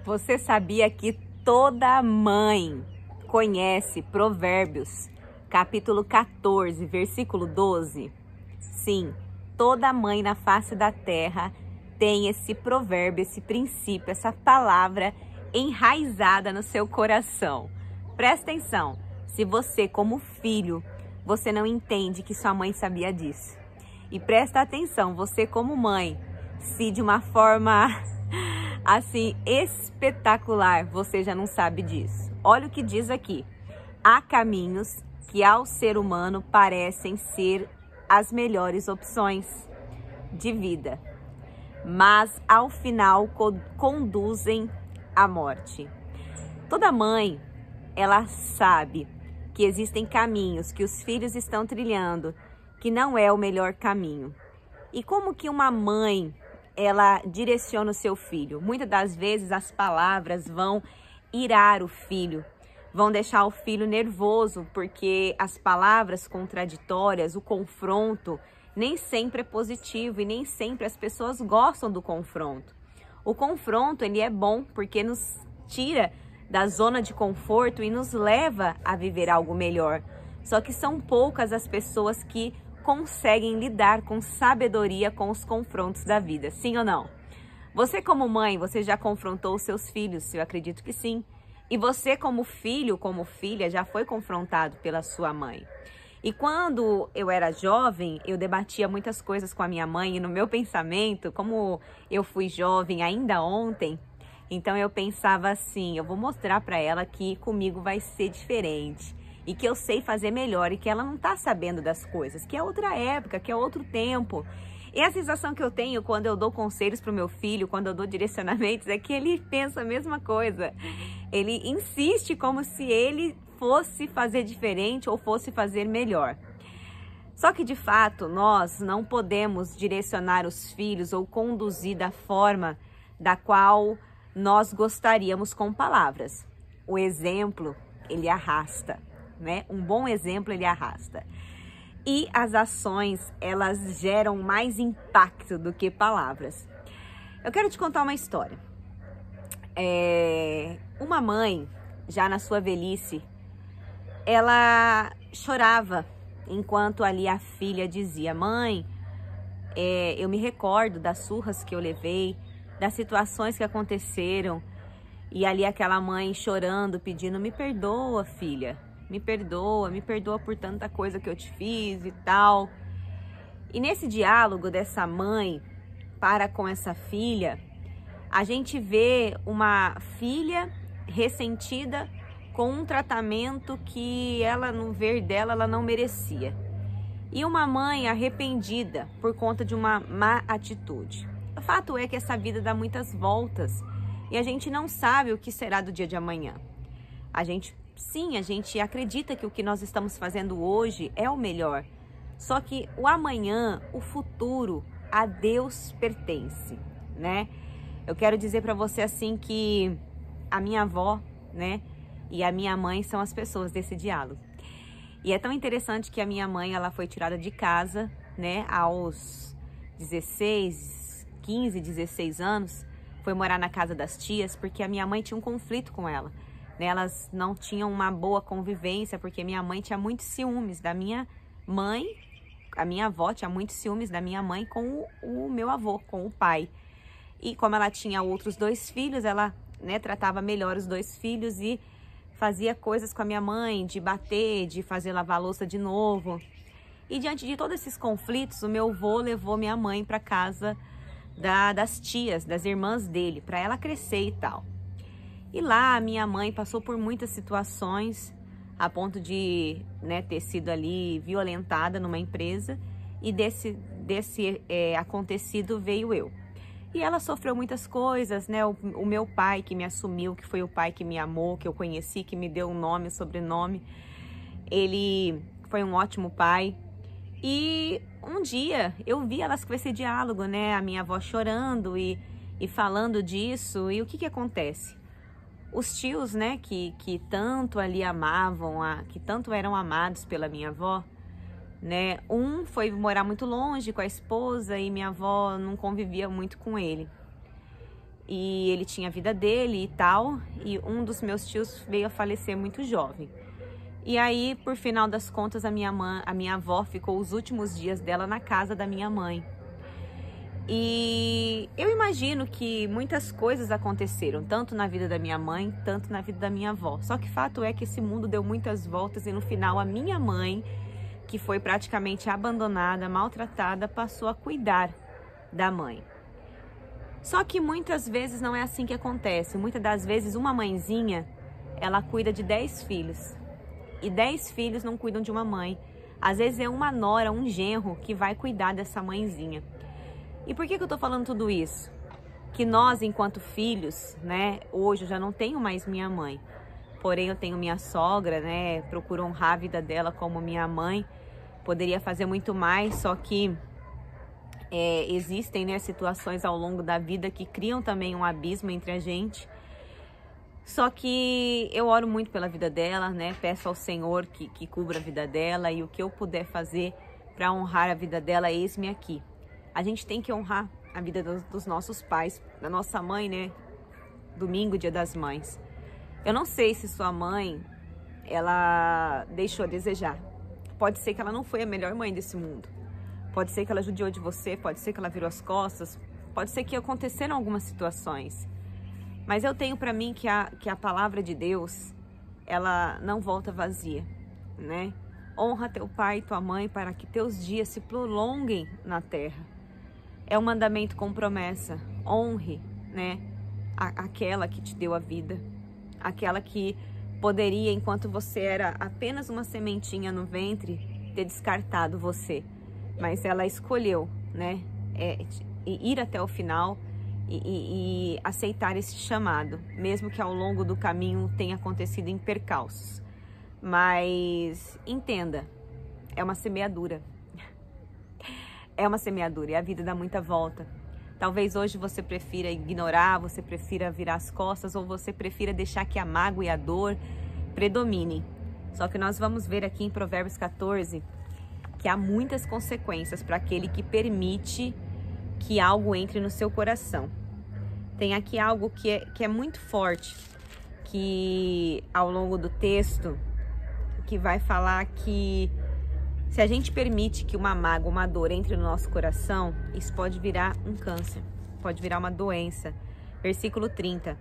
Você sabia que toda mãe conhece Provérbios, capítulo 14, versículo 12? Sim, toda mãe na face da terra tem esse provérbio, esse princípio, essa palavra enraizada no seu coração. Presta atenção, se você como filho, você não entende que sua mãe sabia disso. E presta atenção, você como mãe, se de uma forma assim espetacular você já não sabe disso. Olha o que diz aqui: há caminhos que ao ser humano parecem ser as melhores opções de vida, mas ao final conduzem à morte. Toda mãe, ela sabe que existem caminhos que os filhos estão trilhando que não é o melhor caminho. E como que uma mãe, ela direciona o seu filho? Muitas das vezes as palavras vão irar o filho, vão deixar o filho nervoso, porque as palavras contraditórias, o confronto, nem sempre é positivo e nem sempre as pessoas gostam do confronto. O confronto, ele é bom porque nos tira da zona de conforto e nos leva a viver algo melhor. Só que são poucas as pessoas que conseguem lidar com sabedoria com os confrontos da vida, sim ou não? Você como mãe, você já confrontou os seus filhos? Eu acredito que sim. E você como filho, como filha, já foi confrontado pela sua mãe. E quando eu era jovem, eu debatia muitas coisas com a minha mãe e no meu pensamento, como eu fui jovem ainda ontem, então eu pensava assim, eu vou mostrar para ela que comigo vai ser diferente e que eu sei fazer melhor e que ela não está sabendo das coisas, que é outra época, que é outro tempo. E a sensação que eu tenho quando eu dou conselhos para o meu filho, quando eu dou direcionamentos, é que ele pensa a mesma coisa. Ele insiste como se ele fosse fazer diferente ou fosse fazer melhor. Só que, de fato, nós não podemos direcionar os filhos ou conduzir da forma da qual nós gostaríamos com palavras. O exemplo, ele arrasta, né? Um bom exemplo, ele arrasta. E as ações, elas geram mais impacto do que palavras. Eu quero te contar uma história. Uma mãe, já na sua velhice, ela chorava enquanto ali a filha dizia: mãe, eu me recordo das surras que eu levei, das situações que aconteceram. E ali aquela mãe chorando, pedindo: me perdoa, filha, me perdoa por tanta coisa que eu te fiz e tal. E nesse diálogo dessa mãe para com essa filha, a gente vê uma filha ressentida com um tratamento que ela, no ver dela, ela não merecia. E uma mãe arrependida por conta de uma má atitude. O fato é que essa vida dá muitas voltas e a gente não sabe o que será do dia de amanhã. Sim, a gente acredita que o que nós estamos fazendo hoje é o melhor. Só que o amanhã, o futuro, a Deus pertence, né? Eu quero dizer para você assim que a minha avó, né, e a minha mãe são as pessoas desse diálogo. E é tão interessante que a minha mãe, ela foi tirada de casa, né, aos 15, 16 anos, foi morar na casa das tias, porque a minha mãe tinha um conflito com ela. Elas não tinham uma boa convivência, porque minha mãe tinha muitos ciúmes da minha mãe, a minha avó tinha muitos ciúmes da minha mãe com o meu avô, com o pai. E como ela tinha outros 2 filhos, ela, né, tratava melhor os 2 filhos e fazia coisas com a minha mãe, de bater, de fazer lavar a louça de novo. E diante de todos esses conflitos, o meu avô levou minha mãe para casa das tias, das irmãs dele, para ela crescer e tal. E lá a minha mãe passou por muitas situações, a ponto de, né, ter sido ali violentada numa empresa, e desse acontecido veio eu. E ela sofreu muitas coisas, né? O meu pai que me assumiu, que foi o pai que me amou, que eu conheci, que me deu um nome, um sobrenome, ele foi um ótimo pai. E um dia eu vi elas com esse diálogo, né? A minha avó chorando e falando disso. E o que acontece? Os tios, né, que tanto ali amavam, que tanto eram amados pela minha avó, né? Um foi morar muito longe com a esposa e minha avó não convivia muito com ele. e ele tinha a vida dele e tal, e um dos meus tios veio a falecer muito jovem. E aí, por final das contas, a minha avó ficou os últimos dias dela na casa da minha mãe. E eu imagino que muitas coisas aconteceram, tanto na vida da minha mãe, tanto na vida da minha avó. Só que fato é que esse mundo deu muitas voltas e no final a minha mãe, que foi praticamente abandonada, maltratada, passou a cuidar da mãe. Só que muitas vezes não é assim que acontece. Muitas das vezes uma mãezinha, ela cuida de 10 filhos. E 10 filhos não cuidam de uma mãe. Às vezes é uma nora, um genro que vai cuidar dessa mãezinha. E por que eu tô falando tudo isso? Que nós, enquanto filhos, né, hoje eu já não tenho mais minha mãe. Porém, eu tenho minha sogra, né, procuro honrar a vida dela como minha mãe. Poderia fazer muito mais, só que existem, né, situações ao longo da vida que criam também um abismo entre a gente. Só que eu oro muito pela vida dela, né? Peço ao Senhor que cubra a vida dela e o que eu puder fazer para honrar a vida dela, eis-me aqui. A gente tem que honrar a vida dos nossos pais, da nossa mãe, né? Domingo, Dia das Mães. Eu não sei se sua mãe, ela deixou a desejar. Pode ser que ela não foi a melhor mãe desse mundo. Pode ser que ela judiou de você, pode ser que ela virou as costas, pode ser que aconteceram algumas situações. Mas eu tenho para mim que a palavra de Deus, ela não volta vazia, né? Honra teu pai e tua mãe para que teus dias se prolonguem na terra. É um mandamento com promessa. Honre, né? Aquela que te deu a vida. Aquela que poderia, enquanto você era apenas uma sementinha no ventre, ter descartado você. Mas ela escolheu, né? Ir até o final e aceitar esse chamado, mesmo que ao longo do caminho tenha acontecido em percalços. Mas entenda, é uma semeadura. É uma semeadura e a vida dá muita volta. Talvez hoje você prefira ignorar, você prefira virar as costas ou você prefira deixar que a mágoa e a dor predominem. Só que nós vamos ver aqui em Provérbios 14 que há muitas consequências para aquele que permite que algo entre no seu coração. Tem aqui algo que é muito forte, que ao longo do texto, que vai falar que se a gente permite que uma mágoa, uma dor entre no nosso coração, isso pode virar um câncer, pode virar uma doença. Versículo 30.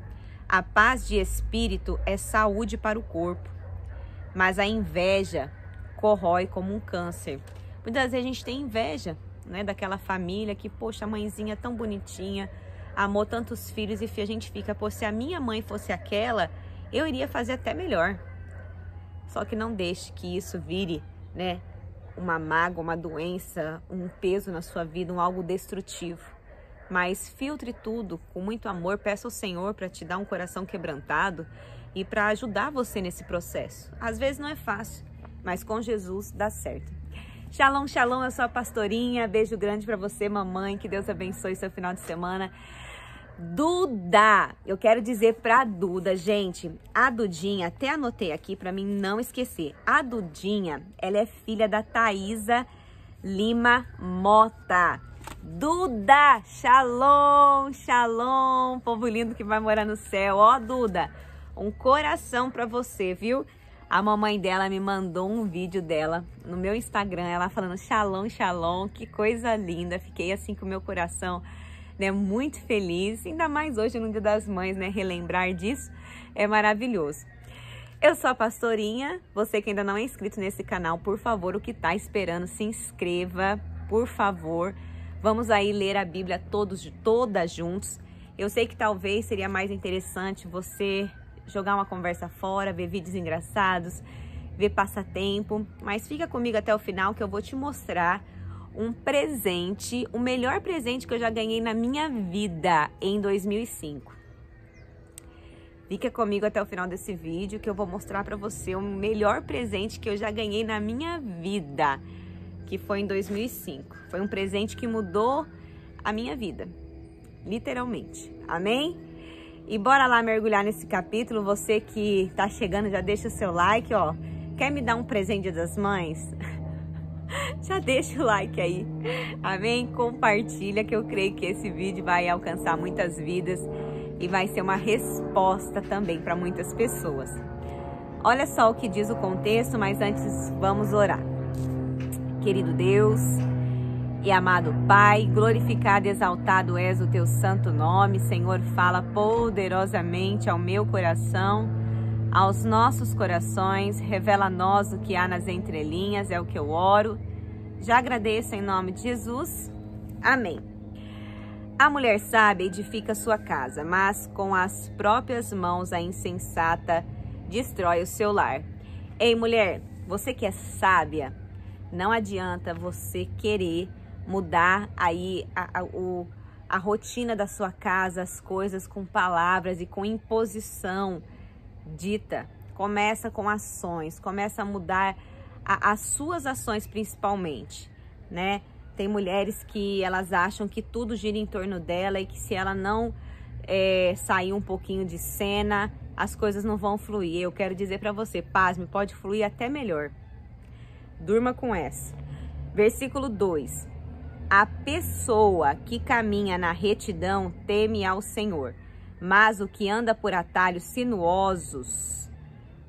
A paz de espírito é saúde para o corpo, mas a inveja corrói como um câncer. Muitas vezes a gente tem inveja, né, daquela família que, poxa, a mãezinha é tão bonitinha, amou tantos filhos e a gente fica, pô, se a minha mãe fosse aquela, eu iria fazer até melhor. Só que não deixe que isso vire, né, uma mágoa, uma doença, um peso na sua vida, algo destrutivo. Mas filtre tudo com muito amor, peça ao Senhor para te dar um coração quebrantado e para ajudar você nesse processo. Às vezes não é fácil, mas com Jesus dá certo. Shalom, shalom, eu sou a pastorinha, beijo grande para você, mamãe, que Deus abençoe seu final de semana. Duda, eu quero dizer pra Duda, gente, a Dudinha, até anotei aqui pra mim não esquecer, a Dudinha, ela é filha da Thaisa Lima Mota. Duda, shalom, shalom, povo lindo que vai morar no céu. Ó, Duda, um coração pra você, viu? A mamãe dela me mandou um vídeo dela no meu Instagram, ela falando shalom, shalom, que coisa linda, fiquei assim com o meu coração, né, muito feliz, ainda mais hoje no Dia das Mães, né, relembrar disso é maravilhoso. Eu sou a pastorinha, você que ainda não é inscrito nesse canal, por favor, o que tá esperando, se inscreva, por favor. Vamos aí ler a Bíblia todas juntos. Eu sei que talvez seria mais interessante você jogar uma conversa fora, ver vídeos engraçados, ver passatempo, mas fica comigo até o final que eu vou te mostrar um presente, o melhor presente que eu já ganhei na minha vida em 2005. Fica comigo até o final desse vídeo que eu vou mostrar para você o melhor presente que eu já ganhei na minha vida, que foi em 2005. Foi um presente que mudou a minha vida, literalmente. Amém? E bora lá mergulhar nesse capítulo. Você que tá chegando, já deixa o seu like, ó. Quer me dar um presente Dia das Mães? Já deixa o like aí, amém? Compartilha que eu creio que esse vídeo vai alcançar muitas vidas e vai ser uma resposta também para muitas pessoas. Olha só o que diz o contexto, mas antes vamos orar. Querido Deus e amado Pai, glorificado e exaltado és o teu santo nome. Senhor, fala poderosamente ao meu coração, aos nossos corações, revela a nós o que há nas entrelinhas, é o que eu oro. Já agradeço em nome de Jesus. Amém. A mulher sábia edifica sua casa, mas com as próprias mãos a insensata destrói o seu lar. Ei, mulher, você que é sábia, não adianta você querer mudar aí a rotina da sua casa, as coisas com palavras e com imposição dita. Começa com ações, começa a mudar as suas ações principalmente, né? Tem mulheres que elas acham que tudo gira em torno dela e que se ela não sair um pouquinho de cena, as coisas não vão fluir. Eu quero dizer para você, pasme, pode fluir até melhor. Durma com essa. Versículo 2. A pessoa que caminha na retidão teme ao Senhor, mas o que anda por atalhos sinuosos,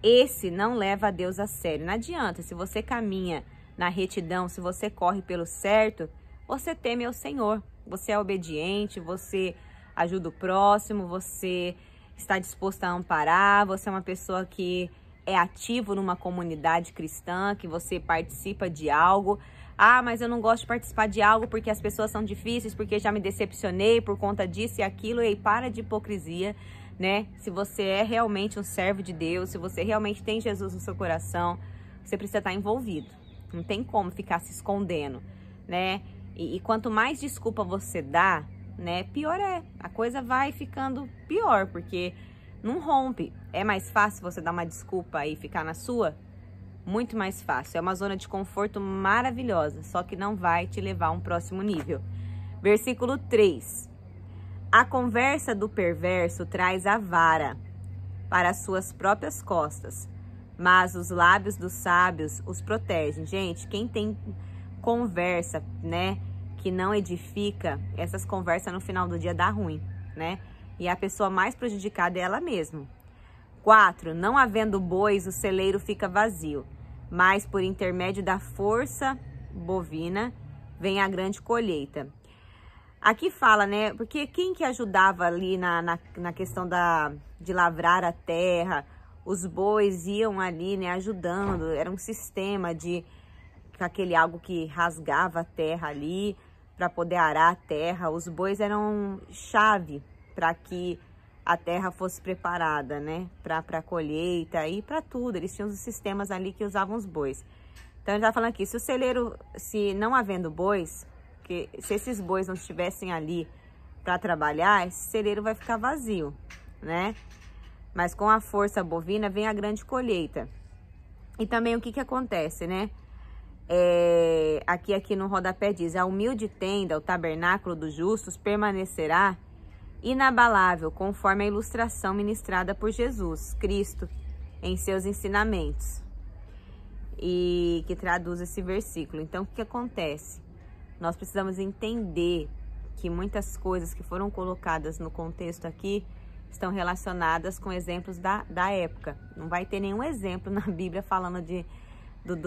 esse não leva a Deus a sério. Não adianta, se você caminha na retidão, se você corre pelo certo, você teme ao Senhor. Você é obediente, você ajuda o próximo, você está disposto a amparar, você é uma pessoa que é ativo numa comunidade cristã, que você participa de algo. Ah, mas eu não gosto de participar de algo porque as pessoas são difíceis, porque já me decepcionei por conta disso e aquilo. E para de hipocrisia, né? Se você é realmente um servo de Deus, se você realmente tem Jesus no seu coração, você precisa estar envolvido. Não tem como ficar se escondendo, né? E quanto mais desculpa você dá, né, pior é. A coisa vai ficando pior, porque não rompe. É mais fácil você dar uma desculpa e ficar na sua? Muito mais fácil. É uma zona de conforto maravilhosa, só que não vai te levar a um próximo nível. Versículo 3. A conversa do perverso traz a vara para as suas próprias costas, mas os lábios dos sábios os protegem. Gente, quem tem conversa, né, que não edifica, essas conversas no final do dia dá ruim, né? E a pessoa mais prejudicada é ela mesma. 4. Não havendo bois, o celeiro fica vazio, mas por intermédio da força bovina vem a grande colheita. Aqui fala, né? Porque quem que ajudava ali na questão de lavrar a terra? Os bois iam ali, né, ajudando. Era um sistema de aquele algo que rasgava a terra ali para poder arar a terra. Os bois eram chave para que a terra fosse preparada, né, para a colheita e para tudo. Eles tinham os sistemas ali que usavam os bois. Então ele está falando aqui, se o celeiro, se não havendo bois, que se esses bois não estivessem ali para trabalhar, esse celeiro vai ficar vazio, né? Mas com a força bovina vem a grande colheita. E também o que acontece, né? Aqui no rodapé diz, a humilde tenda, o tabernáculo dos justos, permanecerá inabalável, conforme a ilustração ministrada por Jesus Cristo em seus ensinamentos. E que traduz esse versículo. Então, o que acontece? Nós precisamos entender que muitas coisas que foram colocadas no contexto aqui estão relacionadas com exemplos da época. Não vai ter nenhum exemplo na Bíblia falando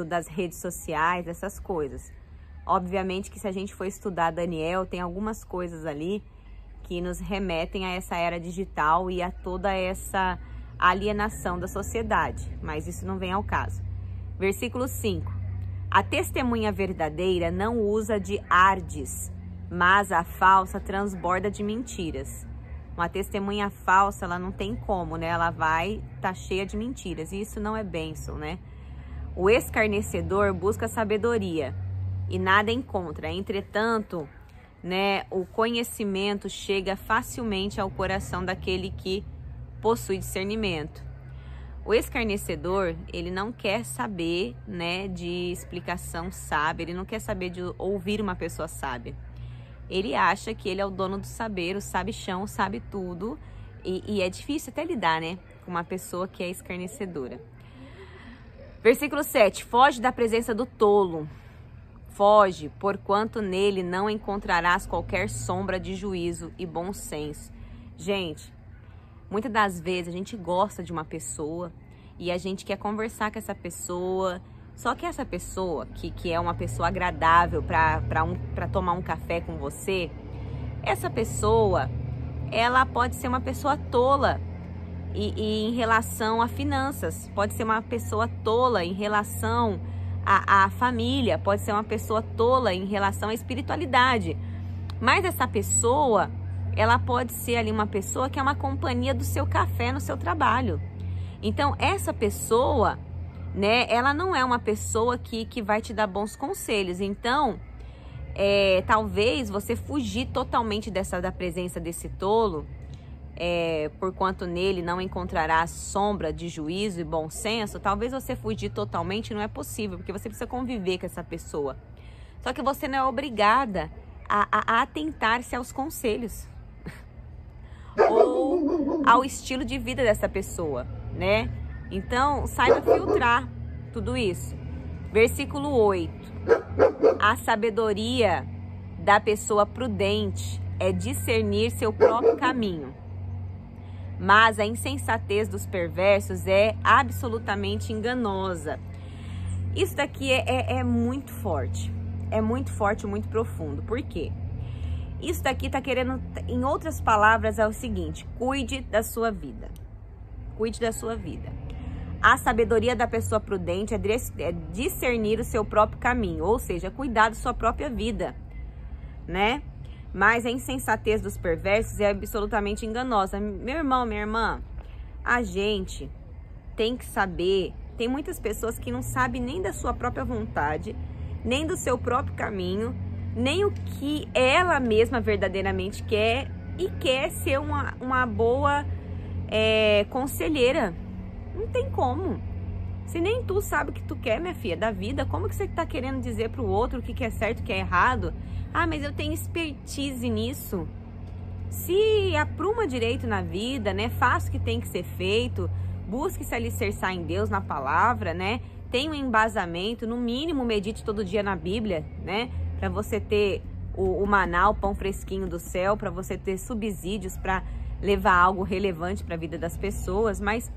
das redes sociais, dessas coisas. Obviamente que se a gente for estudar Daniel, tem algumas coisas ali que nos remetem a essa era digital e a toda essa alienação da sociedade. Mas isso não vem ao caso. Versículo 5. A testemunha verdadeira não usa de ardes, mas a falsa transborda de mentiras. Uma testemunha falsa, ela não tem como, né? Ela vai estar cheia de mentiras. E isso não é bênção, né? O escarnecedor busca sabedoria e nada encontra. Entretanto, né, o conhecimento chega facilmente ao coração daquele que possui discernimento. O escarnecedor, ele não quer saber, né, de explicação sábia, ele não quer saber de ouvir uma pessoa sábia. Ele acha que ele é o dono do saber, o sabichão, sabe tudo. E é difícil até lidar, né, com uma pessoa que é escarnecedora. Versículo 7. Foge da presença do tolo. Foge, porquanto nele não encontrarás qualquer sombra de juízo e bom senso. Gente, Muitas das vezes a gente gosta de uma pessoa e a gente quer conversar com essa pessoa, só que essa pessoa, que é uma pessoa agradável para tomar um café com você, essa pessoa, ela pode ser uma pessoa tola e em relação a finanças, pode ser uma pessoa tola em relação a família, pode ser uma pessoa tola em relação à espiritualidade. Mas essa pessoa, ela pode ser ali uma pessoa que é uma companhia do seu café no seu trabalho. Então, essa pessoa, né, ela não é uma pessoa que vai te dar bons conselhos. Então, talvez você fugir totalmente da presença desse tolo, porquanto nele não encontrará sombra de juízo e bom senso, talvez você fugir totalmente não é possível, porque você precisa conviver com essa pessoa. Só que você não é obrigada a atentar-se aos conselhos ou ao estilo de vida dessa pessoa, né? Então, saiba filtrar tudo isso. Versículo 8. A sabedoria da pessoa prudente é discernir seu próprio caminho, mas a insensatez dos perversos é absolutamente enganosa. Isso daqui é muito forte. É muito forte, muito profundo. Por quê? Isso daqui está querendo, em outras palavras, é o seguinte: cuide da sua vida. Cuide da sua vida. A sabedoria da pessoa prudente é discernir o seu próprio caminho, ou seja, cuidar da sua própria vida, né? Mas a insensatez dos perversos é absolutamente enganosa. Meu irmão, minha irmã, a gente tem que saber. Tem muitas pessoas que não sabem nem da sua própria vontade, nem do seu próprio caminho, nem o que ela mesma verdadeiramente quer, e quer ser uma boa conselheira. Não tem como. Se nem tu sabe o que tu quer, minha filha, da vida, como que você tá querendo dizer pro outro o que é certo e o que é errado? Ah, mas eu tenho expertise nisso. Se apruma direito na vida, né? Faça o que tem que ser feito. Busque se alicerçar em Deus, na palavra, né? Tenha um embasamento, no mínimo medite todo dia na Bíblia, né? Para você ter o maná, o pão fresquinho do céu, para você ter subsídios para levar algo relevante para a vida das pessoas. Mas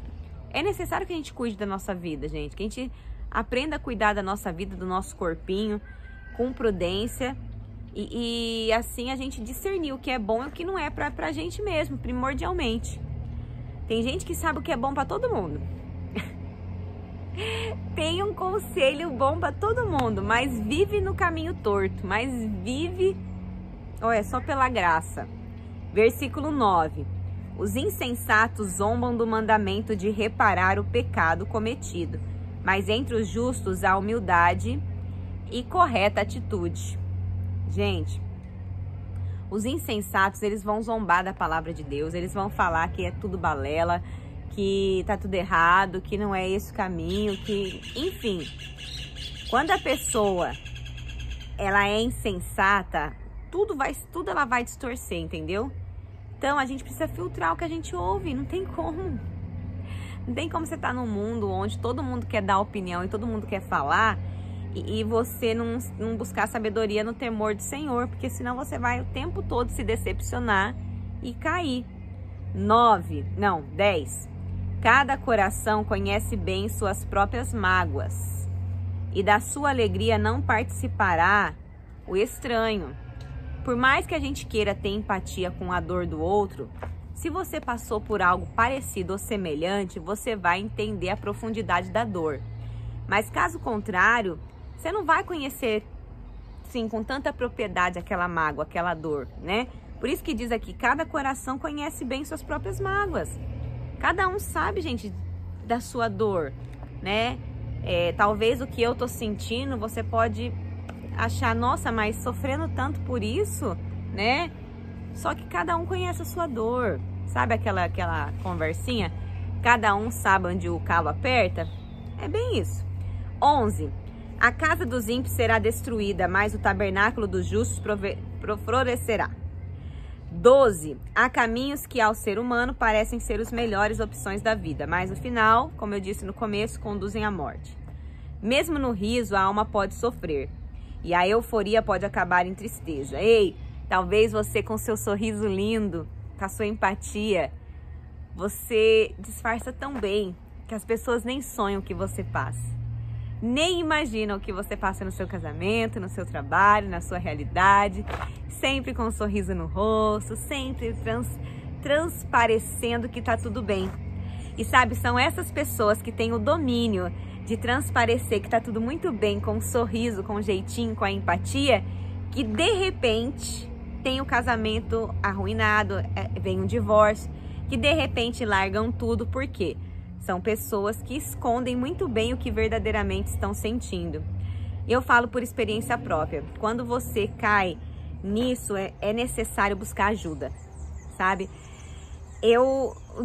é necessário que a gente cuide da nossa vida, gente. Que a gente aprenda a cuidar da nossa vida, do nosso corpinho, com prudência. E assim a gente discernir o que é bom e o que não é pra gente mesmo, primordialmente. Tem gente que sabe o que é bom pra todo mundo. Tem um conselho bom pra todo mundo, mas vive no caminho torto, mas vive, olha, só pela graça. Versículo 9. Os insensatos zombam do mandamento de reparar o pecado cometido, mas entre os justos há humildade e correta atitude. Gente, os insensatos, eles vão zombar da palavra de Deus, eles vão falar que é tudo balela, que tá tudo errado, que não é esse o caminho, que, enfim. Quando a pessoa, ela é insensata, tudo ela vai distorcer, entendeu? Então, a gente precisa filtrar o que a gente ouve, não tem como. Não tem como você estar num mundo onde todo mundo quer dar opinião e todo mundo quer falar, e você não buscar sabedoria no temor do Senhor, porque senão você vai o tempo todo se decepcionar e cair. 10. Cada coração conhece bem suas próprias mágoas, e da sua alegria não participará o estranho. Por mais que a gente queira ter empatia com a dor do outro, se você passou por algo parecido ou semelhante, você vai entender a profundidade da dor. Mas caso contrário, você não vai conhecer, sim, com tanta propriedade aquela mágoa, aquela dor, né? Por isso que diz aqui, cada coração conhece bem suas próprias mágoas. Cada um sabe, gente, da sua dor, né? Talvez o que eu tô sentindo, você pode achar, nossa, mas sofrendo tanto por isso, né? Só que cada um conhece a sua dor. Sabe aquela conversinha? Cada um sabe onde o calo aperta? É bem isso. 11. A casa dos ímpios será destruída, mas o tabernáculo dos justos florescerá. 12. Há caminhos que ao ser humano parecem ser as melhores opções da vida, mas o final, como eu disse no começo, conduzem à morte. Mesmo no riso, a alma pode sofrer, e a euforia pode acabar em tristeza. Ei, talvez você com seu sorriso lindo, com a sua empatia, Você disfarça tão bem que as pessoas nem sonham o que você passa. Nem imaginam o que você passa no seu casamento, no seu trabalho, na sua realidade. Sempre com um sorriso no rosto, sempre transparecendo que tá tudo bem. E sabe, são essas pessoas que têm o domínio de transparecer que tá tudo muito bem, com um sorriso, com um jeitinho, com a empatia, que de repente tem o casamento arruinado, vem um divórcio, que de repente largam tudo. Por quê? São pessoas que escondem muito bem o que verdadeiramente estão sentindo. Eu falo por experiência própria. Quando você cai nisso, é necessário buscar ajuda, sabe?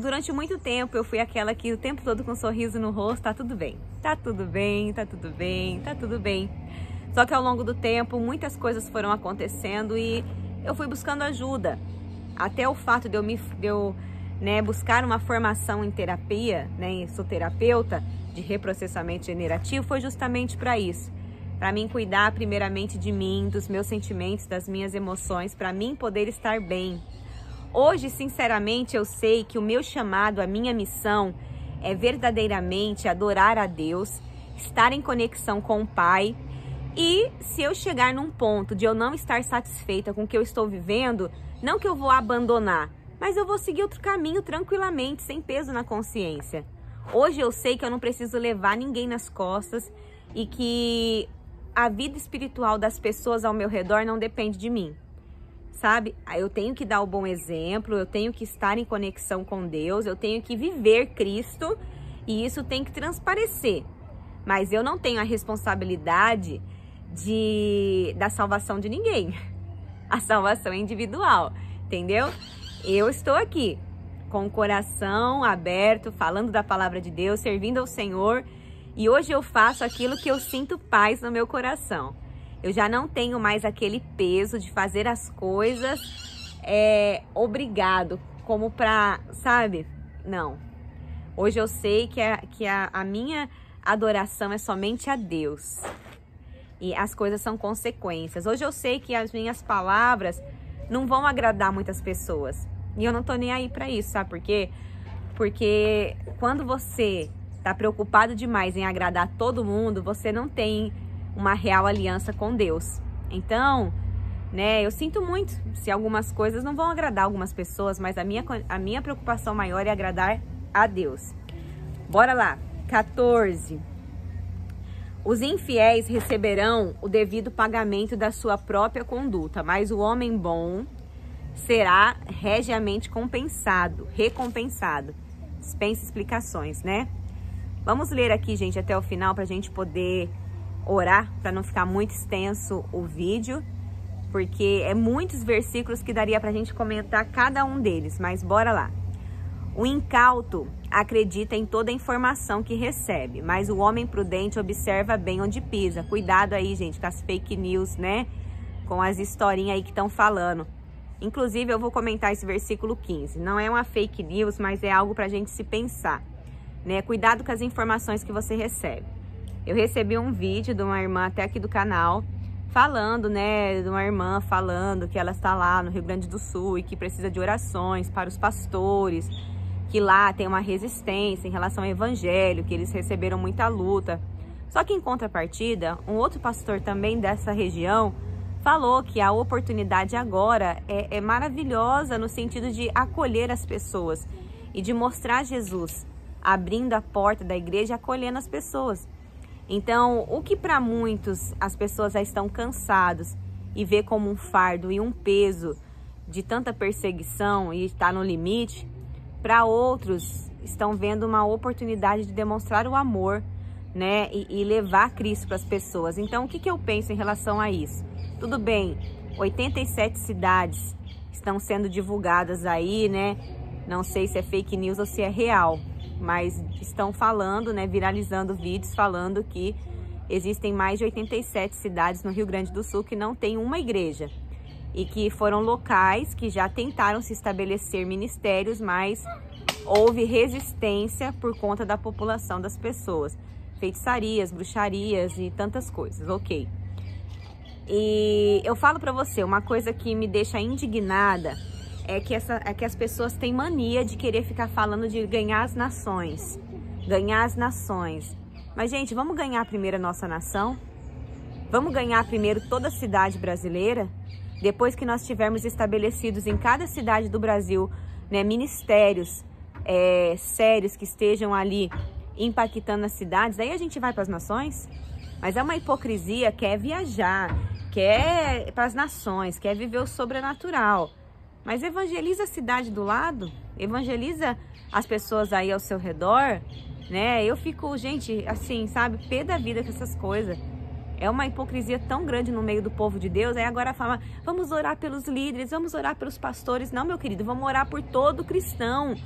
Durante muito tempo, eu fui aquela que o tempo todo com um sorriso no rosto, tá tudo bem. Tá tudo bem, tá tudo bem, tá tudo bem. Só que ao longo do tempo, muitas coisas foram acontecendo e eu fui buscando ajuda. Até o fato de eu buscar uma formação em terapia, sou terapeuta de reprocessamento generativo, foi justamente para isso. Para mim cuidar primeiramente de mim, dos meus sentimentos, das minhas emoções, para mim poder estar bem. Hoje, sinceramente, eu sei que o meu chamado, a minha missão é verdadeiramente adorar a Deus, estar em conexão com o Pai. E se eu chegar num ponto de eu não estar satisfeita com o que eu estou vivendo, não que eu vou abandonar, mas eu vou seguir outro caminho tranquilamente, sem peso na consciência. Hoje eu sei que eu não preciso levar ninguém nas costas e que a vida espiritual das pessoas ao meu redor não depende de mim, sabe? Eu tenho que dar o bom exemplo, eu tenho que estar em conexão com Deus, eu tenho que viver Cristo e isso tem que transparecer. Mas eu não tenho a responsabilidade da salvação de ninguém. A salvação é individual, entendeu? Eu estou aqui com o coração aberto, falando da palavra de Deus, servindo ao Senhor. E hoje eu faço aquilo que eu sinto paz no meu coração. Eu já não tenho mais aquele peso de fazer as coisas obrigado, como pra, sabe? Não. Hoje eu sei que a minha adoração é somente a Deus. E as coisas são consequências. Hoje eu sei que as minhas palavras não vão agradar muitas pessoas. E eu não tô nem aí pra isso, sabe por quê? Porque quando você tá preocupado demais em agradar todo mundo, você não tem uma real aliança com Deus. Então, eu sinto muito se algumas coisas não vão agradar algumas pessoas, mas a minha preocupação maior é agradar a Deus. Bora lá. 14. Os infiéis receberão o devido pagamento da sua própria conduta, mas o homem bom será regiamente recompensado. Dispensa explicações, Vamos ler aqui, gente, até o final para a gente poder orar, para não ficar muito extenso o vídeo, porque é muitos versículos que daria para a gente comentar cada um deles, mas bora lá. O incauto acredita em toda a informação que recebe, mas o homem prudente observa bem onde pisa. Cuidado aí, gente, com as fake news, com as historinhas aí que estão falando. Inclusive, eu vou comentar esse versículo 15. Não é uma fake news, mas é algo para a gente se pensar, Cuidado com as informações que você recebe. Eu recebi um vídeo de uma irmã até aqui do canal, falando, de uma irmã falando que ela está lá no Rio Grande do Sul e que precisa de orações para os pastores, que lá tem uma resistência em relação ao evangelho, que eles receberam muita luta. Só que em contrapartida, um outro pastor também dessa região falou que a oportunidade agora é maravilhosa no sentido de acolher as pessoas e de mostrar Jesus, abrindo a porta da igreja e acolhendo as pessoas. Então, o que para muitos as pessoas já estão cansados e vê como um fardo e um peso de tanta perseguição e está no limite, para outros estão vendo uma oportunidade de demonstrar o amor, e levar Cristo para as pessoas. Então, o que eu penso em relação a isso? Tudo bem, 87 cidades estão sendo divulgadas aí, Não sei se é fake news ou se é real, mas estão falando, viralizando vídeos falando que existem mais de 87 cidades no Rio Grande do Sul que não tem uma igreja. E que foram locais que já tentaram se estabelecer ministérios, mas houve resistência por conta da população das pessoas. Feitiçarias, bruxarias e tantas coisas, ok. E eu falo pra você, uma coisa que me deixa indignada é que as pessoas têm mania de querer ficar falando de ganhar as nações. Ganhar as nações. Mas, gente, vamos ganhar primeiro a nossa nação? Vamos ganhar primeiro toda a cidade brasileira? Depois que nós tivermos estabelecidos em cada cidade do Brasil, né, ministérios sérios que estejam ali impactando as cidades, aí a gente vai para as nações? Mas é uma hipocrisia, quer viajar, quer ir para as nações, quer viver o sobrenatural. Mas evangeliza a cidade do lado, evangeliza as pessoas aí ao seu redor, né? Eu fico, gente, assim, sabe, pé da vida com essas coisas. É uma hipocrisia tão grande no meio do povo de Deus. Aí agora fala, vamos orar pelos líderes, vamos orar pelos pastores. Não, meu querido, vamos orar por todo cristão.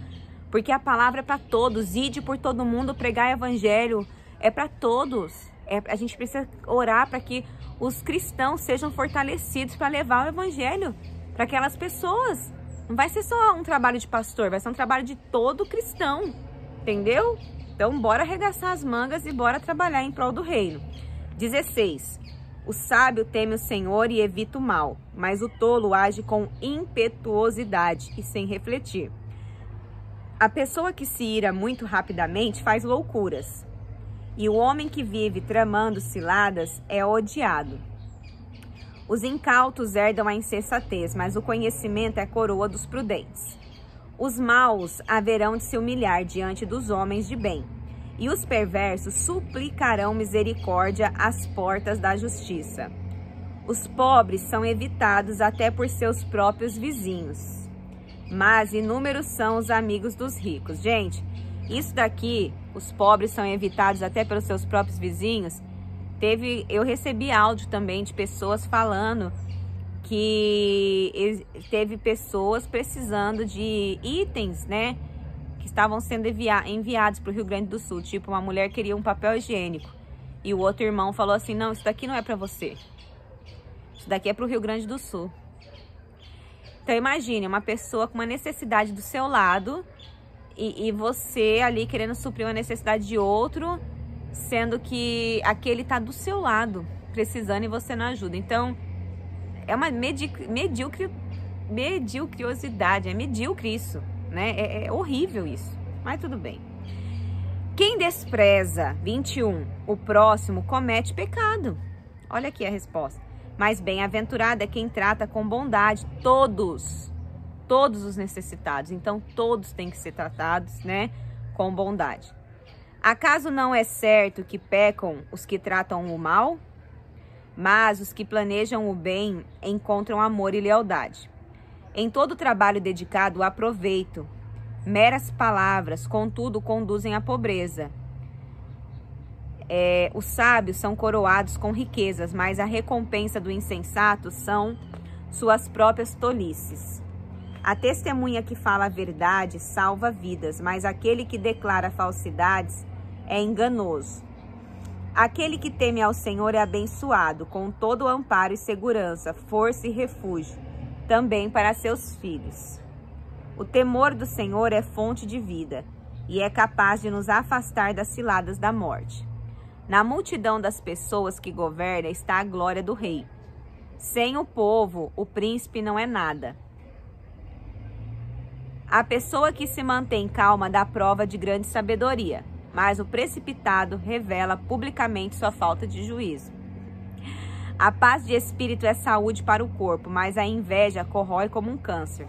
Porque a palavra é para todos. Ide por todo mundo, pregar evangelho. É para todos. A gente precisa orar para que os cristãos sejam fortalecidos para levar o evangelho para aquelas pessoas. Não vai ser só um trabalho de pastor, vai ser um trabalho de todo cristão. Entendeu? Então, bora arregaçar as mangas e bora trabalhar em prol do reino. 16. O sábio teme o Senhor e evita o mal, mas o tolo age com impetuosidade e sem refletir. A pessoa que se ira muito rapidamente faz loucuras, e o homem que vive tramando ciladas é odiado. Os incautos herdam a insensatez, mas o conhecimento é a coroa dos prudentes. Os maus haverão de se humilhar diante dos homens de bem, e os perversos suplicarão misericórdia às portas da justiça. Os pobres são evitados até por seus próprios vizinhos, mas inúmeros são os amigos dos ricos. Gente, isso daqui, os pobres são evitados até pelos seus próprios vizinhos, eu recebi áudio também de pessoas falando que teve pessoas precisando de itens, né, que estavam sendo enviados para o Rio Grande do Sul. Tipo, uma mulher queria um papel higiênico e o outro irmão falou assim, não, isso daqui não é para você. Isso daqui é para o Rio Grande do Sul. Então, imagine uma pessoa com uma necessidade do seu lado e você ali querendo suprir uma necessidade de outro, sendo que aquele tá do seu lado, precisando e você não ajuda. Então, é uma mediocridade, é medíocre isso, né? É horrível isso, mas tudo bem. Quem despreza, 21, o próximo comete pecado. Olha aqui a resposta. Mas bem-aventurado é quem trata com bondade todos os necessitados. Então, todos têm que ser tratados, né, com bondade. Acaso não é certo que pecam os que tratam o mal? Mas os que planejam o bem encontram amor e lealdade. Em todo trabalho dedicado há proveito. Meras palavras, contudo, conduzem à pobreza. Os sábios são coroados com riquezas, mas a recompensa do insensato são suas próprias tolices. A testemunha que fala a verdade salva vidas, mas aquele que declara falsidades é enganoso. Aquele que teme ao Senhor é abençoado, com todo o amparo e segurança, força e refúgio, também para seus filhos. O temor do Senhor é fonte de vida, e é capaz de nos afastar das ciladas da morte. Na multidão das pessoas que governa está a glória do rei. Sem o povo, o príncipe não é nada. A pessoa que se mantém calma dá prova de grande sabedoria, mas o precipitado revela publicamente sua falta de juízo. A paz de espírito é saúde para o corpo, mas a inveja corrói como um câncer.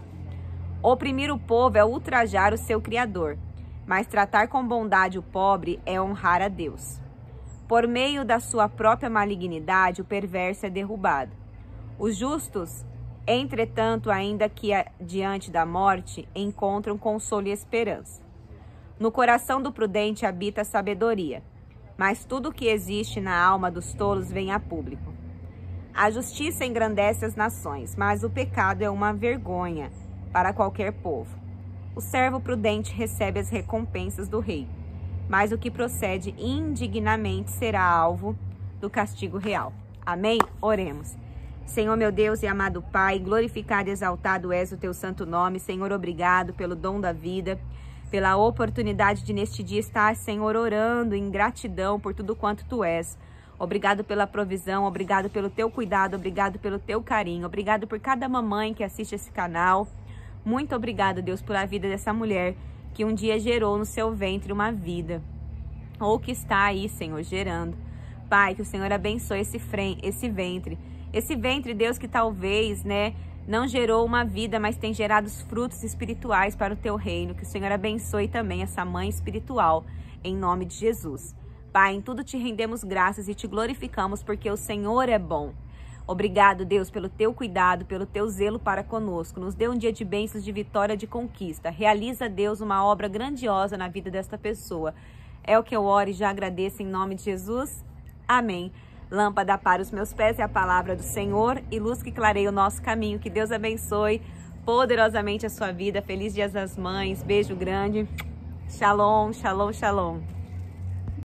Oprimir o povo é ultrajar o seu Criador, mas tratar com bondade o pobre é honrar a Deus. Por meio da sua própria malignidade, o perverso é derrubado. Os justos, entretanto, ainda que diante da morte, encontram consolo e esperança. No coração do prudente habita a sabedoria, mas tudo o que existe na alma dos tolos vem a público. A justiça engrandece as nações, mas o pecado é uma vergonha para qualquer povo. O servo prudente recebe as recompensas do rei, mas o que procede indignamente será alvo do castigo real. Amém? Oremos. Senhor, meu Deus e amado Pai, glorificado e exaltado és o teu santo nome. Senhor, obrigado pelo dom da vida, pela oportunidade de neste dia estar, Senhor, orando em gratidão por tudo quanto tu és. Obrigado pela provisão, obrigado pelo teu cuidado, obrigado pelo teu carinho, obrigado por cada mamãe que assiste esse canal. Muito obrigada, Deus, por a vida dessa mulher que um dia gerou no seu ventre uma vida, ou que está aí, Senhor, gerando. Pai, que o Senhor abençoe esse ventre. Esse ventre, Deus, que talvez, né, não gerou uma vida, mas tem gerado os frutos espirituais para o teu reino. Que o Senhor abençoe também essa mãe espiritual, em nome de Jesus. Pai, em tudo te rendemos graças e te glorificamos, porque o Senhor é bom. Obrigado, Deus, pelo teu cuidado, pelo teu zelo para conosco. Nos dê um dia de bênçãos, de vitória, de conquista. Realiza, Deus, uma obra grandiosa na vida desta pessoa. É o que eu oro e já agradeço em nome de Jesus. Amém. Lâmpada para os meus pés é a palavra do Senhor e luz que clareia o nosso caminho. Que Deus abençoe poderosamente a sua vida. Feliz Dia das Mães. Beijo grande. Shalom, shalom, shalom.